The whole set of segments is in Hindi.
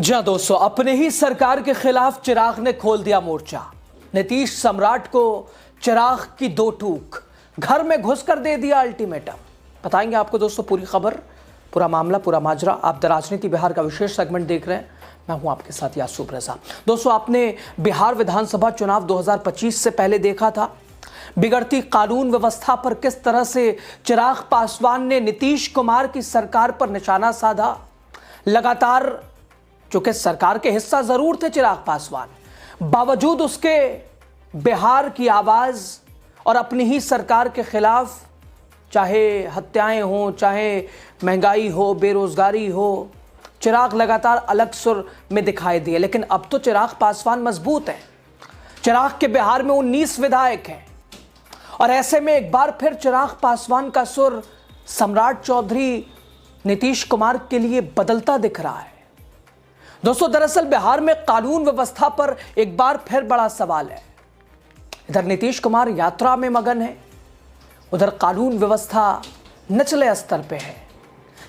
जी हाँ दोस्तों, अपने ही सरकार के खिलाफ चिराग ने खोल दिया मोर्चा। नीतीश सम्राट को चिराग की दो टूक, घर में घुसकर दे दिया अल्टीमेटम। बताएंगे आपको दोस्तों पूरी खबर, पूरा मामला, पूरा माजरा। आप द राजनीति बिहार का विशेष सेगमेंट देख रहे हैं, मैं हूं आपके साथ यासूब रजा। दोस्तों, आपने बिहार विधानसभा चुनाव 2025 से पहले देखा था बिगड़ती कानून व्यवस्था पर किस तरह से चिराग पासवान ने नीतीश कुमार की सरकार पर निशाना साधा। लगातार, चूंकि सरकार के हिस्सा जरूर थे चिराग पासवान, बावजूद उसके बिहार की आवाज और अपनी ही सरकार के खिलाफ, चाहे हत्याएं हो, चाहे महंगाई हो, बेरोजगारी हो, चिराग लगातार अलग सुर में दिखाई दिए। लेकिन अब तो चिराग पासवान मजबूत है। चिराग के बिहार में 19 विधायक हैं और ऐसे में एक बार फिर चिराग पासवान का सुर सम्राट चौधरी नीतीश कुमार के लिए बदलता दिख रहा है। दोस्तों, दरअसल बिहार में कानून व्यवस्था पर एक बार फिर बड़ा सवाल है। इधर नीतीश कुमार यात्रा में मगन है, उधर कानून व्यवस्था निचले स्तर पे है।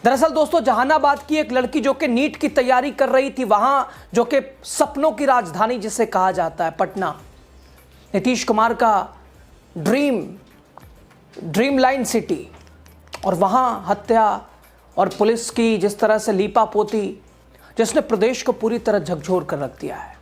दरअसल दोस्तों, जहानाबाद की एक लड़की जो कि नीट की तैयारी कर रही थी, वहां जो कि सपनों की राजधानी जिसे कहा जाता है, पटना, नीतीश कुमार का ड्रीम लाइन सिटी, और वहां हत्या और पुलिस की जिस तरह से लीपापोती, जिसने प्रदेश को पूरी तरह झकझोर कर रख दिया है।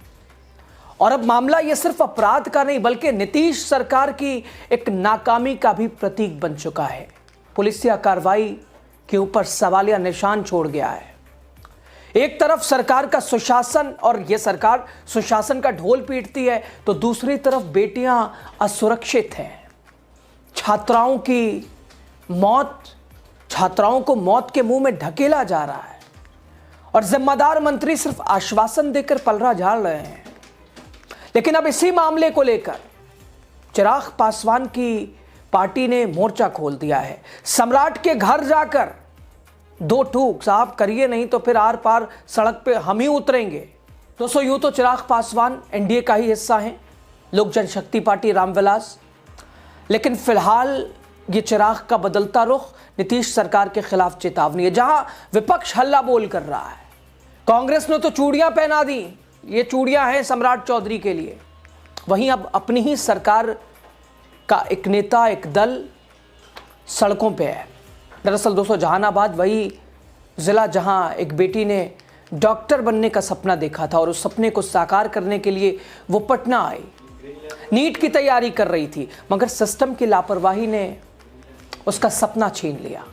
और अब मामला यह सिर्फ अपराध का नहीं, बल्कि नीतीश सरकार की एक नाकामी का भी प्रतीक बन चुका है। पुलिसिया कार्रवाई के ऊपर सवालिया निशान छोड़ गया है। एक तरफ सरकार का सुशासन, और यह सरकार सुशासन का ढोल पीटती है, तो दूसरी तरफ बेटियां असुरक्षित हैं। छात्राओं को मौत के मुंह में ढकेला जा रहा है और जिम्मेदार मंत्री सिर्फ आश्वासन देकर पलड़ा झाड़ रहे हैं। लेकिन अब इसी मामले को लेकर चिराग पासवान की पार्टी ने मोर्चा खोल दिया है। सम्राट के घर जाकर दो टूक, साहब करिए नहीं तो फिर आर पार सड़क पे हम ही उतरेंगे। दोस्तों, यूं तो चिराग पासवान एनडीए का ही हिस्सा हैं, लोक जनशक्ति पार्टी रामविलास, लेकिन फिलहाल ये चिराग का बदलता रुख नीतीश सरकार के खिलाफ चेतावनी है। जहां विपक्ष हल्ला बोल कर रहा है, कांग्रेस ने तो चूड़ियां पहना दी, ये चूड़ियां हैं सम्राट चौधरी के लिए, वहीं अब अपनी ही सरकार का एक नेता, एक दल सड़कों पे है। दरअसल दोस्तों, जहानाबाद वही जिला जहां एक बेटी ने डॉक्टर बनने का सपना देखा था और उस सपने को साकार करने के लिए वो पटना आई, नीट की तैयारी कर रही थी, मगर सिस्टम की लापरवाही ने उसका सपना छीन लिया,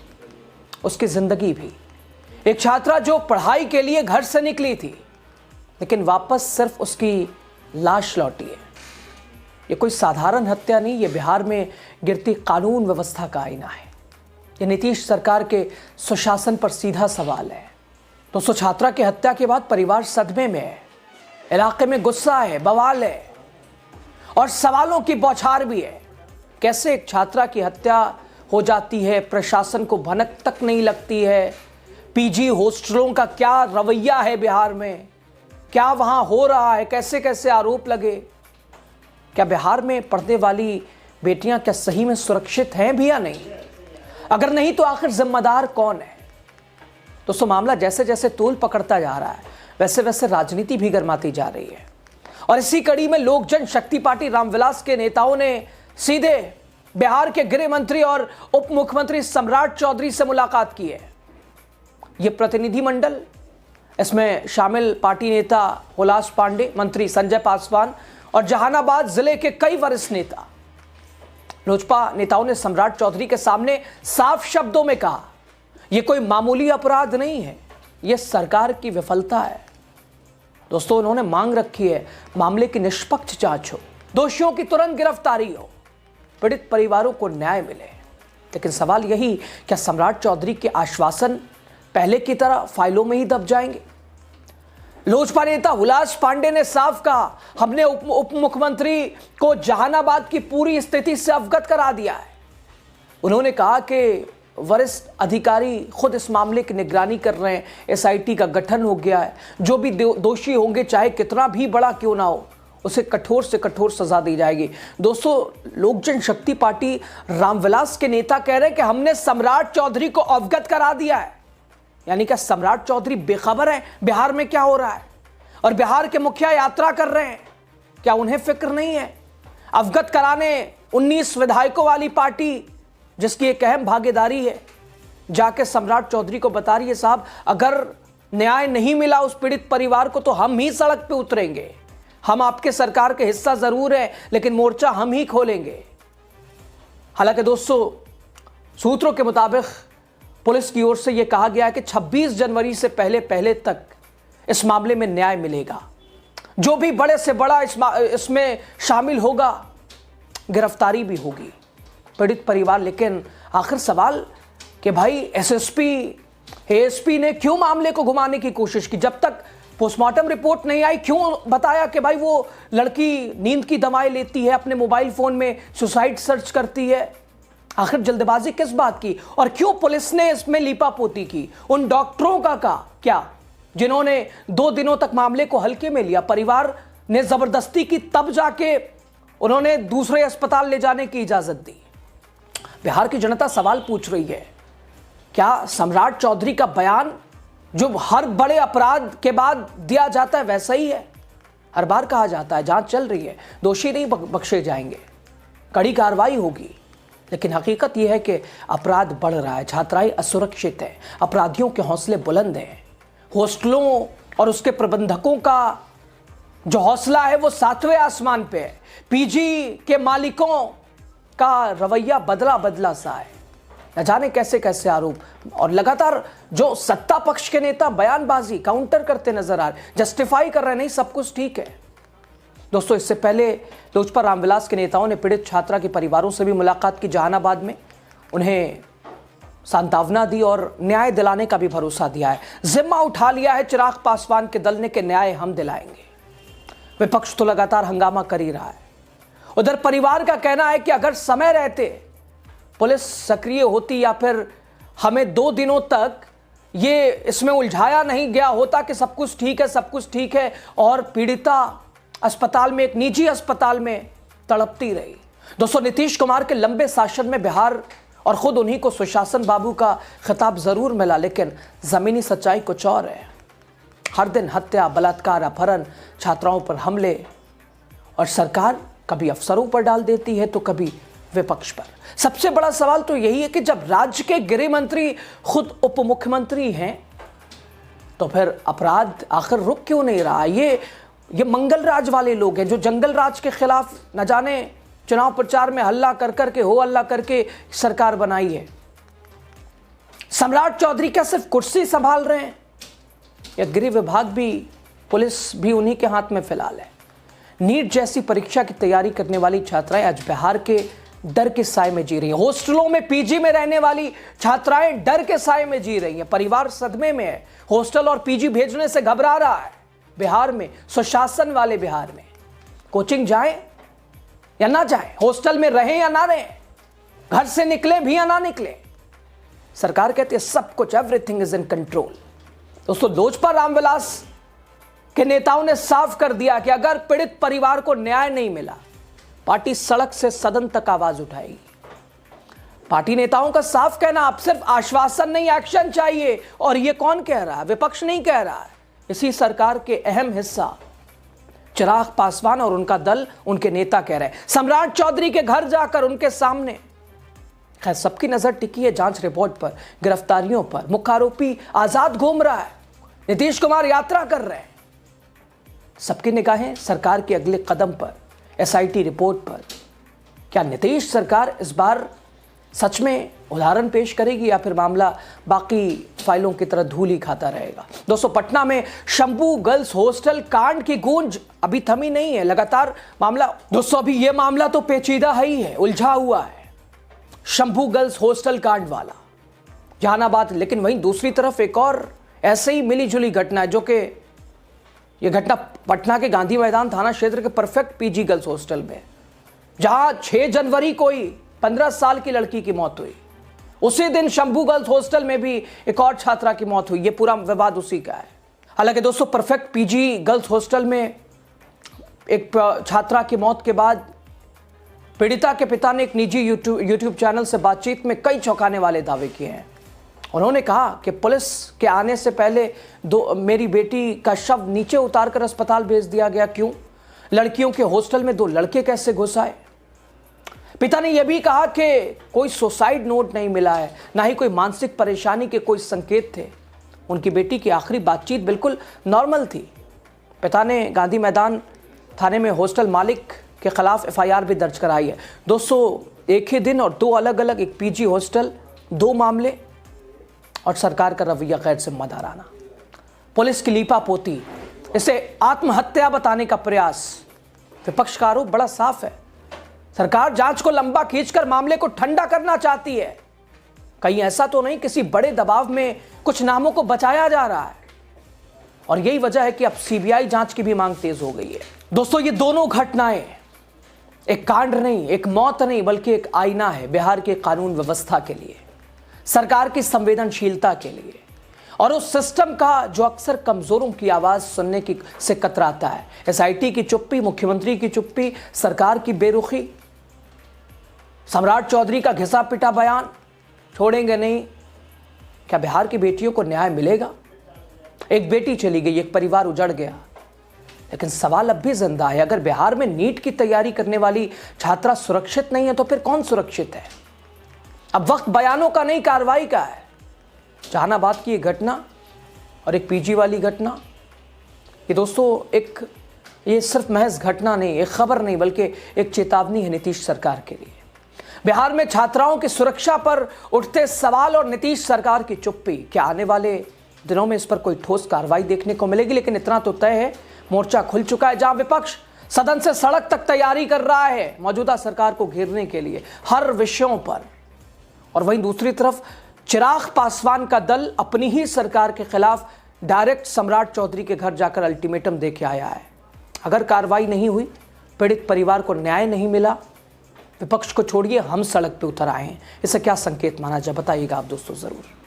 उसकी जिंदगी भी। एक छात्रा जो पढ़ाई के लिए घर से निकली थी, लेकिन वापस सिर्फ उसकी लाश लौटी है। ये कोई साधारण हत्या नहीं, ये बिहार में गिरती कानून व्यवस्था का आईना है। ये नीतीश सरकार के सुशासन पर सीधा सवाल है। दोस्तों, छात्रा की हत्या के बाद परिवार सदमे में है, इलाके में गुस्सा है, बवाल है और सवालों की बौछार भी है। कैसे एक छात्रा की हत्या हो जाती है, प्रशासन को भनक तक नहीं लगती है। पीजी हॉस्टलों का क्या रवैया है बिहार में, क्या वहां हो रहा है, कैसे कैसे आरोप लगे। क्या बिहार में पढ़ने वाली बेटियां क्या सही में सुरक्षित हैं भी या नहीं? अगर नहीं तो आखिर जिम्मेदार कौन है? दोस्तों, मामला जैसे जैसे तूल पकड़ता जा रहा है, वैसे वैसे राजनीति भी गर्माती जा रही है। और इसी कड़ी में लोक जनशक्ति पार्टी रामविलास के नेताओं ने सीधे बिहार के गृह मंत्री और उप मुख्यमंत्री सम्राट चौधरी से मुलाकात की है। यह प्रतिनिधिमंडल, इसमें शामिल पार्टी नेता हुलास पांडे, मंत्री संजय पासवान और जहानाबाद जिले के कई वरिष्ठ नेता। लोजपा नेताओं ने सम्राट चौधरी के सामने साफ शब्दों में कहा, यह कोई मामूली अपराध नहीं है, यह सरकार की विफलता है। दोस्तों, उन्होंने मांग रखी है मामले की निष्पक्ष जांच हो, दोषियों की तुरंत गिरफ्तारी हो, पीड़ित परिवारों को न्याय मिले। लेकिन सवाल यही, क्या सम्राट चौधरी के आश्वासन पहले की तरह फाइलों में ही दब जाएंगे? लोजपा नेता हुलास पांडे ने साफ कहा, हमने उप मुख्यमंत्री को जहानाबाद की पूरी स्थिति से अवगत करा दिया है। उन्होंने कहा कि वरिष्ठ अधिकारी खुद इस मामले की निगरानी कर रहे हैं, एसआईटी का गठन हो गया है, जो भी दोषी होंगे, चाहे कितना भी बड़ा क्यों ना हो, उसे कठोर से कठोर सजा दी जाएगी। दोस्तों, लोक जनशक्ति पार्टी रामविलास के नेता कह रहे हैं कि हमने सम्राट चौधरी को अवगत करा दिया है। यानी क्या सम्राट चौधरी बेखबर है बिहार में क्या हो रहा है? और बिहार के मुखिया यात्रा कर रहे हैं, क्या उन्हें फिक्र नहीं है? अवगत कराने 19 विधायकों वाली पार्टी जिसकी एक अहम भागीदारी है, जाके सम्राट चौधरी को बता रही है, साहब अगर न्याय नहीं मिला उस पीड़ित परिवार को तो हम ही सड़क पे उतरेंगे, हम आपके सरकार के हिस्सा जरूर है लेकिन मोर्चा हम ही खोलेंगे। हालांकि दोस्तों, सूत्रों के मुताबिक पुलिस की ओर से यह कहा गया है कि 26 जनवरी से पहले तक इस मामले में न्याय मिलेगा। जो भी बड़े से बड़ा इसमें शामिल होगा, गिरफ्तारी भी होगी पीड़ित परिवार। लेकिन आखिर सवाल कि भाई एसएसपी, एएसपी ने क्यों मामले को घुमाने की कोशिश की? जब तक पोस्टमार्टम रिपोर्ट नहीं आई क्यों बताया कि भाई वो लड़की नींद की दवाएं लेती है, अपने मोबाइल फोन में सुसाइड सर्च करती है? आखिर जल्दबाजी किस बात की? और क्यों पुलिस ने इसमें लीपापोती की? उन डॉक्टरों का क्या जिन्होंने 2 दिनों तक मामले को हल्के में लिया? परिवार ने जबरदस्ती की, तब जाके उन्होंने दूसरे अस्पताल ले जाने की इजाजत दी। बिहार की जनता सवाल पूछ रही है, क्या सम्राट चौधरी का बयान जो हर बड़े अपराध के बाद दिया जाता है वैसा ही है? हर बार कहा जाता है जांच चल रही है, दोषी नहीं बख्शे जाएंगे, कड़ी कार्रवाई होगी। लेकिन हकीकत यह है कि अपराध बढ़ रहा है, छात्राएं असुरक्षित हैं, अपराधियों के हौसले बुलंद हैं। हॉस्टलों और उसके प्रबंधकों का जो हौसला है वो 7वें आसमान पे है। पीजी के मालिकों का रवैया बदला सा है। न जाने कैसे कैसे आरोप, और लगातार जो सत्ता पक्ष के नेता बयानबाजी काउंटर करते नजर आ रहे, जस्टिफाई कर रहे, नहीं सब कुछ ठीक है। दोस्तों, इससे पहले लोजपा रामविलास के नेताओं ने पीड़ित छात्रा के परिवारों से भी मुलाकात की जहानाबाद में, उन्हें सांत्वना दी और न्याय दिलाने का भी भरोसा दिया है। जिम्मा उठा लिया है चिराग पासवान के दल ने कि न्याय हम दिलाएंगे। विपक्ष तो लगातार हंगामा कर ही रहा है। उधर परिवार का कहना है कि अगर समय रहते पुलिस सक्रिय होती या फिर हमें 2 दिनों तक ये इसमें उलझाया नहीं गया होता कि सब कुछ ठीक है और पीड़िता अस्पताल में, एक निजी अस्पताल में तड़पती रही। दोस्तों, नीतीश कुमार के लंबे शासन में बिहार और खुद उन्हीं को सुशासन बाबू का खिताब जरूर मिला, लेकिन जमीनी सच्चाई कुछ और है। हर दिन हत्या, बलात्कार, अपहरण, छात्राओं पर हमले, और सरकार कभी अफसरों पर डाल देती है तो कभी विपक्ष पर। सबसे बड़ा सवाल तो यही है कि जब राज्य के गृह मंत्री खुद उप मुख्यमंत्री हैं तो फिर अपराध आखिर रुक क्यों नहीं रहा? ये मंगल राज वाले लोग हैं जो जंगल राज के खिलाफ न जाने चुनाव प्रचार में हल्ला करके सरकार बनाई है। सम्राट चौधरी क्या सिर्फ कुर्सी संभाल रहे हैं, या गृह विभाग भी, पुलिस भी उन्हीं के हाथ में फिलहाल है? नीट जैसी परीक्षा की तैयारी करने वाली छात्राएं आज बिहार के डर के साए में जी रही हैं। हॉस्टलों में, पीजी में रहने वाली छात्राएं डर के साए में जी रही हैं। परिवार सदमे में है, हॉस्टल और पीजी भेजने से घबरा रहा है। बिहार में, सुशासन वाले बिहार में, कोचिंग जाएं या ना जाएं, हॉस्टल में रहें या ना रहें, घर से निकले भी या ना निकले, सरकार कहती है सब कुछ, एवरीथिंग इज इन कंट्रोल। दोस्तों, लोजपा रामविलास के नेताओं ने साफ कर दिया कि अगर पीड़ित परिवार को न्याय नहीं मिला, पार्टी सड़क से सदन तक आवाज उठाएगी। पार्टी नेताओं का साफ कहना, अब सिर्फ आश्वासन नहीं, एक्शन चाहिए। और यह कौन कह रहा है? विपक्ष नहीं कह रहा है, इसी सरकार के अहम हिस्सा चिराग पासवान और उनका दल, उनके नेता कह रहे हैं। सम्राट चौधरी के घर जाकर उनके सामने, खैर सबकी नजर टिकी है जांच रिपोर्ट पर, गिरफ्तारियों पर। मुख्य आरोपी आजाद घूम रहा है, नीतीश कुमार यात्रा कर रहे हैं, सबकी निगाहें सरकार के अगले कदम पर, एसआईटी रिपोर्ट पर। क्या नीतीश सरकार इस बार सच में उदाहरण पेश करेगी या फिर मामला बाकी फाइलों की तरह धूल ही खाता रहेगा? दोस्तों, पटना में शंभू गर्ल्स हॉस्टल कांड की गूंज अभी थमी नहीं है, लगातार मामला, दोस्तों अभी यह मामला तो पेचीदा ही है, उलझा हुआ है, शंभू गर्ल्स हॉस्टल कांड वाला जहानाबाद। लेकिन वहीं दूसरी तरफ एक और ऐसे ही मिली जुली घटना है, जो कि यह घटना पटना के गांधी मैदान थाना क्षेत्र के परफेक्ट पीजी गर्ल्स हॉस्टल में, जहां 6 जनवरी को ही 15 साल की लड़की की मौत हुई। उसी दिन शंभू गर्ल्स हॉस्टल में भी एक और छात्रा की मौत हुई। यह पूरा विवाद उसी का है। हालांकि दोस्तों, परफेक्ट पीजी गर्ल्स हॉस्टल में एक छात्रा की मौत के बाद पीड़िता के पिता ने एक निजी यूट्यूब चैनल से बातचीत में कई चौंकाने वाले दावे किए हैं। उन्होंने कहा कि पुलिस के आने से पहले मेरी बेटी का शव नीचे उतारकर अस्पताल भेज दिया गया। क्यों? लड़कियों के हॉस्टल में 2 लड़के कैसे घुस आए? पिता ने यह भी कहा कि कोई सुसाइड नोट नहीं मिला है, ना ही कोई मानसिक परेशानी के कोई संकेत थे। उनकी बेटी की आखिरी बातचीत बिल्कुल नॉर्मल थी। पिता ने गांधी मैदान थाने में हॉस्टल मालिक के खिलाफ एफआईआर भी दर्ज कराई है। दोस्तों, एक ही दिन और 2 अलग अलग, एक पीजी हॉस्टल, 2 मामले और सरकार का रवैया गैर जिम्मेदाराना, पुलिस की लीपापोती, इसे आत्महत्या बताने का प्रयास। विपक्ष का आरोप बड़ा साफ है, सरकार जांच को लंबा खींचकर मामले को ठंडा करना चाहती है। कहीं ऐसा तो नहीं किसी बड़े दबाव में कुछ नामों को बचाया जा रहा है? और यही वजह है कि अब सीबीआई जांच की भी मांग तेज हो गई है। दोस्तों, ये दोनों घटनाएं एक कांड नहीं, एक मौत नहीं, बल्कि एक आईना है बिहार के कानून व्यवस्था के लिए, सरकार की संवेदनशीलता के लिए, और उस सिस्टम का जो अक्सर कमजोरों की आवाज सुनने की से कतराता है। एसआईटी की चुप्पी, मुख्यमंत्री की चुप्पी, सरकार की बेरुखी, सम्राट चौधरी का घिसा पिटा बयान, छोड़ेंगे नहीं। क्या बिहार की बेटियों को न्याय मिलेगा? एक बेटी चली गई, एक परिवार उजड़ गया, लेकिन सवाल अब भी जिंदा है। अगर बिहार में नीट की तैयारी करने वाली छात्रा सुरक्षित नहीं है तो फिर कौन सुरक्षित है? अब वक्त बयानों का नहीं, कार्रवाई का है। जहानाबाद की एक घटना और एक पीजी वाली घटना, ये दोस्तों ये सिर्फ महज घटना नहीं, एक खबर नहीं, बल्कि एक चेतावनी है नीतीश सरकार के लिए। बिहार में छात्राओं की सुरक्षा पर उठते सवाल और नीतीश सरकार की चुप्पी, क्या आने वाले दिनों में इस पर कोई ठोस कार्रवाई देखने को मिलेगी? लेकिन इतना तो तय है, मोर्चा खुल चुका है। जहां विपक्ष सदन से सड़क तक तैयारी कर रहा है मौजूदा सरकार को घेरने के लिए हर विषयों पर, और वहीं दूसरी तरफ चिराग पासवान का दल अपनी ही सरकार के खिलाफ डायरेक्ट सम्राट चौधरी के घर जाकर अल्टीमेटम दे के आया है। अगर कार्रवाई नहीं हुई, पीड़ित परिवार को न्याय नहीं मिला, विपक्ष को छोड़िए हम सड़क पे उतर आए हैं। इसे क्या संकेत माना जाए, बताइएगा आप दोस्तों जरूर।